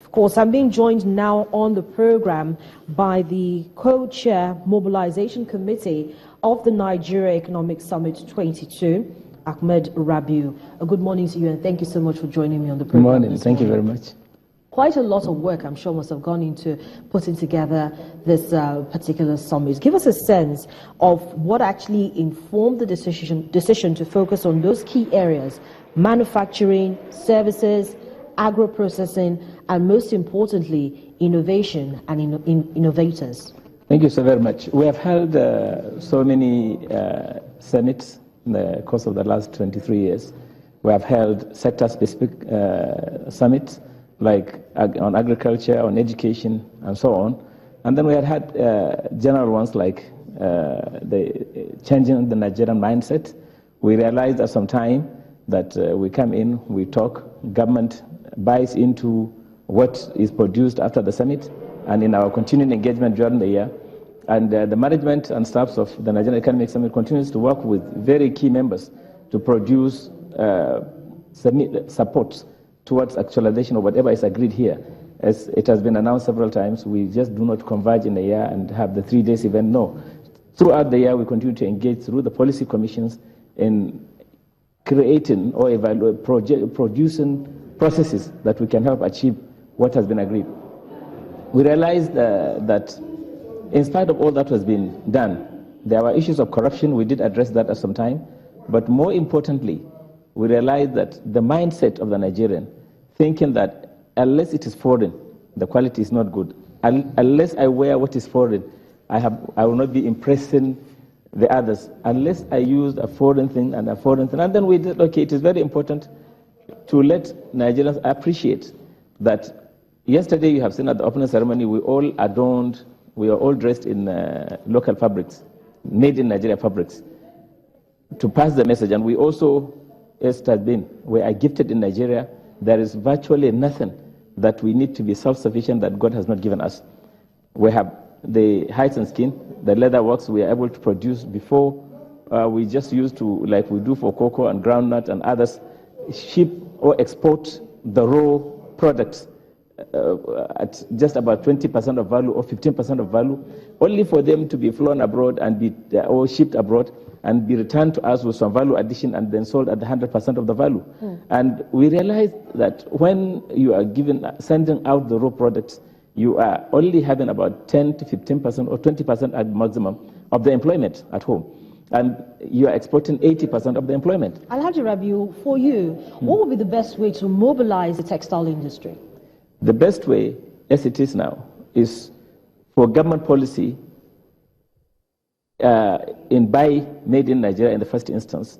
Of course, I'm being joined now on the program by the co-chair Mobilization Committee of the Nigeria Economic Summit 22, Ahmed Rabiu. Good morning to you, and thank you so much for joining me on the program. Good morning. Thank you very much. Quite a lot of work, I'm sure, must have gone into putting together this particular summit. Give us a sense of what actually informed the decision to focus on those key areas: manufacturing, services, agro-processing, and most importantly, innovation and innovators. Thank you so very much. We have held so many summits in the course of the last 23 years. We have held sector-specific summits, like on agriculture, on education, and so on. And then we had general ones like the changing the Nigerian mindset. We realized at some time that we come in, we talk, government buys into what is produced after the summit and in our continuing engagement during the year. And the management and staffs of the Nigerian Economic Summit continues to work with very key members to produce support towards actualization of whatever is agreed here. As it has been announced several times, we just do not converge in a year and have the 3 days event. No. Throughout the year, we continue to engage through the policy commissions in creating or producing processes that we can help achieve what has been agreed. We realized that in spite of all that has been done, there were issues of corruption. We did address that at some time. But more importantly, we realized that the mindset of the Nigerian, thinking that unless it is foreign, the quality is not good. Unless I wear what is foreign, I will not be impressing the others. Unless I use a foreign thing and a foreign thing. And then we did, okay, it is very important to let Nigerians appreciate that yesterday you have seen at the opening ceremony, we all adorned, we are all dressed in local fabrics, made in Nigeria fabrics, to pass the message. And we also, as it has been, we are gifted in Nigeria. There is virtually nothing that we need to be self-sufficient that God has not given us. We have the hides and skin, the leather works we are able to produce before. We just used to, like we do for cocoa and groundnut and others, ship or export the raw products at just about 20% of value or 15% of value, only for them to be flown abroad and be or shipped abroad and be returned to us with some value addition and then sold at the 100% of the value. And we realized that when you are sending out the raw products, you are only having about 10 to 15% or 20% at maximum of the employment at home. And you are exporting 80% of the employment. Alhaji Rabiu, for you, what would be the best way to mobilize the textile industry? The best way, as it is now, is for government policy in buy made in Nigeria in the first instance.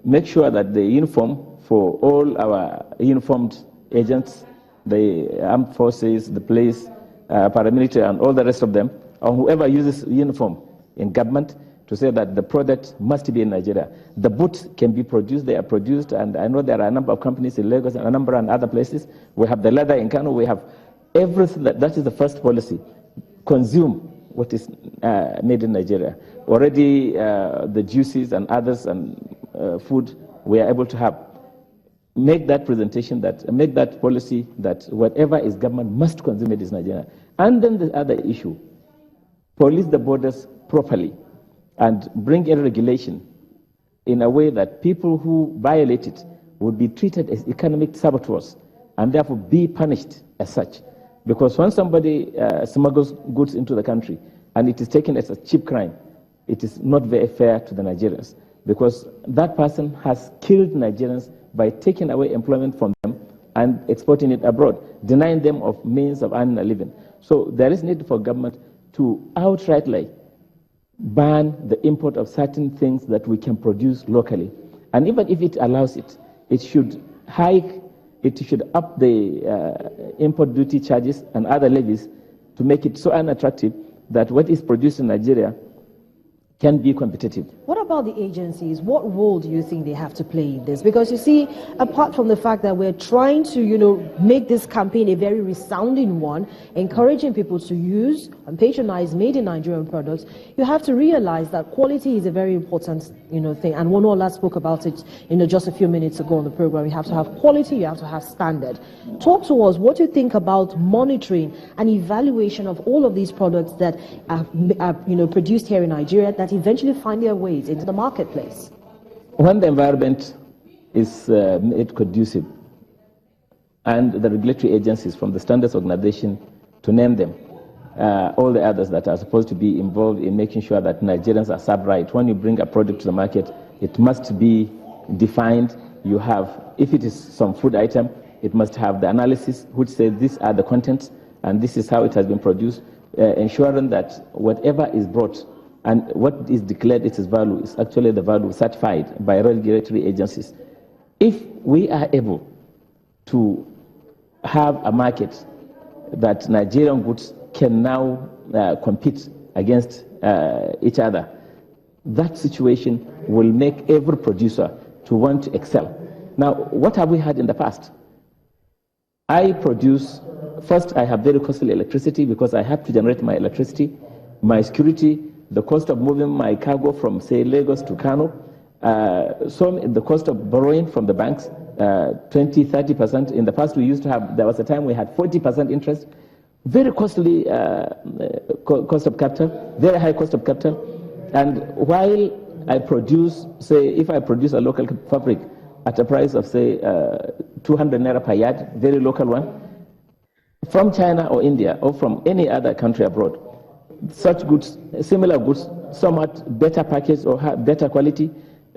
Make sure that the uniform for all our uniformed agents, the armed forces, the police, paramilitary, and all the rest of them, or whoever uses uniform in government, to say that the product must be in Nigeria. The boots can be produced, they are produced, and I know there are a number of companies in Lagos and a number of other places. We have the leather in Kano, we have everything. That is the first policy. Consume what is made in Nigeria. Already the juices and others and food we are able to have. Make that presentation, make that policy that whatever is government must consume it is Nigeria. And then the other issue, police the borders properly and bring in regulation in a way that people who violate it would be treated as economic saboteurs and therefore be punished as such. Because when somebody smuggles goods into the country and it is taken as a cheap crime, it is not very fair to the Nigerians, because that person has killed Nigerians by taking away employment from them and exporting it abroad, denying them of means of earning a living. So there is need for government to outrightly ban the import of certain things that we can produce locally. And even if it allows it, it should up the import duty charges and other levies to make it so unattractive that what is produced in Nigeria can be competitive. What about the agencies? What role do you think they have to play in this? Because you see, apart from the fact that we're trying to, make this campaign a very resounding one, encouraging people to use and patronize made in Nigerian products, you have to realize that quality is a very important, thing. And Wonola spoke about it, just a few minutes ago on the program. You have to have quality, you have to have standard. Talk to us, what do you think about monitoring and evaluation of all of these products that are produced here in Nigeria that eventually find their way into the marketplace? When the environment is made conducive, and the regulatory agencies from the Standards Organization, to name them, all the others that are supposed to be involved in making sure that Nigerians are served right. When you bring a product to the market, it must be defined. You have, if it is some food item, it must have the analysis which says these are the contents and this is how it has been produced, ensuring that whatever is brought and what is declared its value is actually the value certified by regulatory agencies. If we are able to have a market that Nigerian goods can now compete against each other, that situation will make every producer to want to excel. Now, what have we had in the past? I have very costly electricity because I have to generate my electricity, my security, the cost of moving my cargo from, say, Lagos to Kano, the cost of borrowing from the banks, 20, 30%. In the past, there was a time we had 40% interest, very costly cost of capital, very high cost of capital. And while I produce, say, if I produce a local fabric at a price of, say, 200 naira per yard, very local one, from China or India or from any other country abroad, such goods, similar goods, somewhat better packaged or better quality.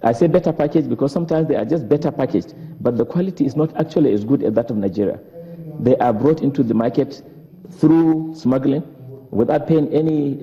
I say better packaged because sometimes they are just better packaged, but the quality is not actually as good as that of Nigeria. They are brought into the market through smuggling without paying anything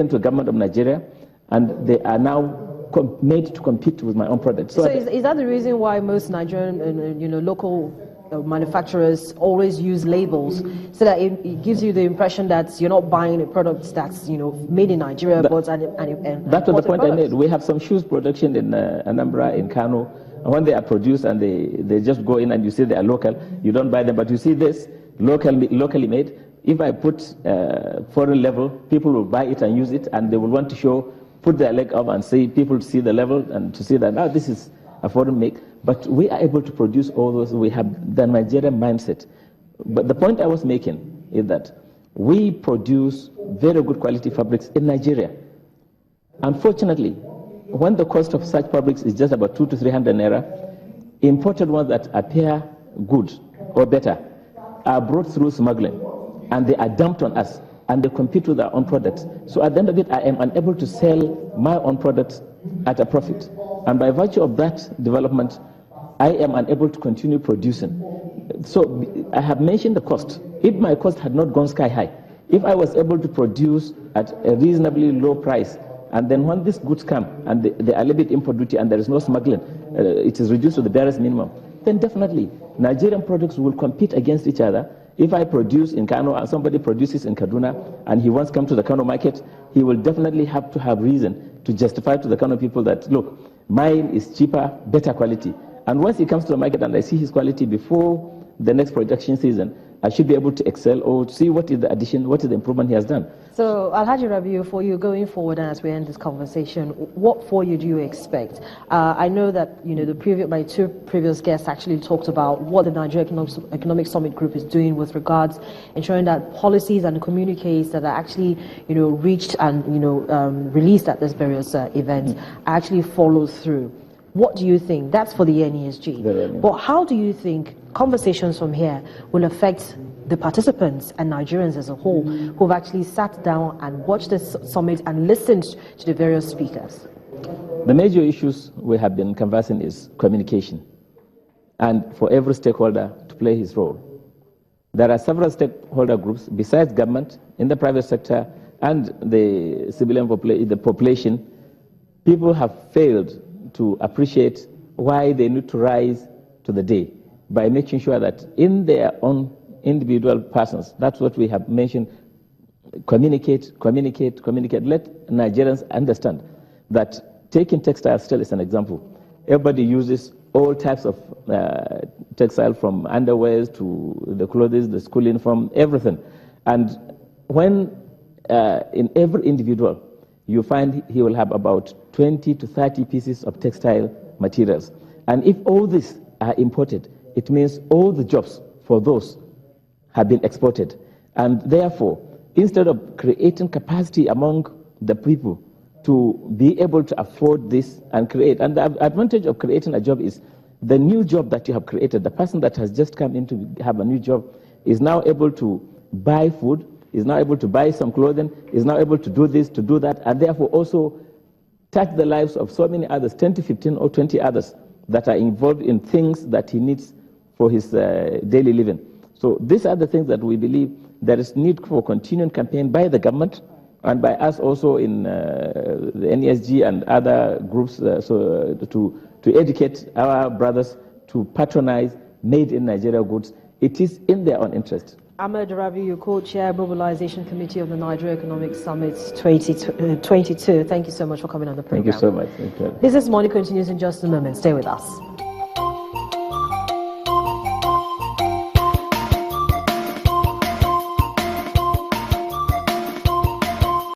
to the government of Nigeria, and they are now made to compete with my own products. So is that the reason why most Nigerian, local manufacturers always use labels, so that it gives you the impression that you're not buying a product that's made in Nigeria, but that's the point I made. We have some shoes production in Anambra, in Kano, and when they are produced and they just go in and you see they are local, you don't buy them, but you see this locally made. If I put foreign level, people will buy it and use it, and they will want to put their leg up and say, people to see the level and to see that this is a foreign make. But we are able to produce all those. We have the Nigerian mindset. But the point I was making is that we produce very good quality fabrics in Nigeria. Unfortunately, when the cost of such fabrics is just about 200 to 300 naira, imported ones that appear good or better are brought through smuggling, and they are dumped on us, and they compete with our own products. So at the end of it, I am unable to sell my own products at a profit. And by virtue of that development, I am unable to continue producing. So I have mentioned the cost. If my cost had not gone sky high, if I was able to produce at a reasonably low price, and then when these goods come and they are a little bit import duty and there is no smuggling, it is reduced to the barest minimum, then definitely Nigerian products will compete against each other. If I produce in Kano and somebody produces in Kaduna and he wants to come to the Kano market, he will definitely have to have reason to justify to the Kano people that, look, mine is cheaper, better quality. And once he comes to the market and I see his quality before the next production season, I should be able to excel or see what is the addition, what is the improvement he has done. So, Alhaji Rabiu, for you going forward and as we end this conversation, what for you do you expect? I know that my two previous guests actually talked about what the Nigeria Economic Summit Group is doing with regards ensuring that policies and communiques that are actually reached and released at this various events actually follow through. What do you think? That's for the NESG. But how do you think conversations from here will affect the participants and Nigerians as a whole who've actually sat down and watched this summit and listened to the various speakers? The major issues we have been conversing is communication, and for every stakeholder to play his role. There are several stakeholder groups besides government, in the private sector and the civilian population. People have failed to appreciate why they need to rise to the day by making sure that in their own individual persons, that's what we have mentioned, communicate. Let Nigerians understand that taking textiles still is an example. Everybody uses all types of textile, from underwears to the clothes, the school uniform, everything. And when in every individual, you find he will have about 20 to 30 pieces of textile materials. And if all these are imported, it means all the jobs for those have been exported. And therefore, instead of creating capacity among the people to be able to afford this and create, and the advantage of creating a job is the new job that you have created, the person that has just come in to have a new job is now able to buy food, is now able to buy some clothing, is now able to do this, to do that, and therefore also touch the lives of so many others, 10 to 15 or 20 others that are involved in things that he needs for his daily living. So these are the things that we believe there is need for continuing campaign by the government and by us also in the NESG and other groups to educate our brothers to patronize made in Nigeria goods. It is in their own interest. Ahmed Rabi, you co-chair Mobilization Committee of the Nigeria Economic Summit 2022. Thank you so much for coming on the program. Thank you so much. Business Morning continues in just a moment. Stay with us.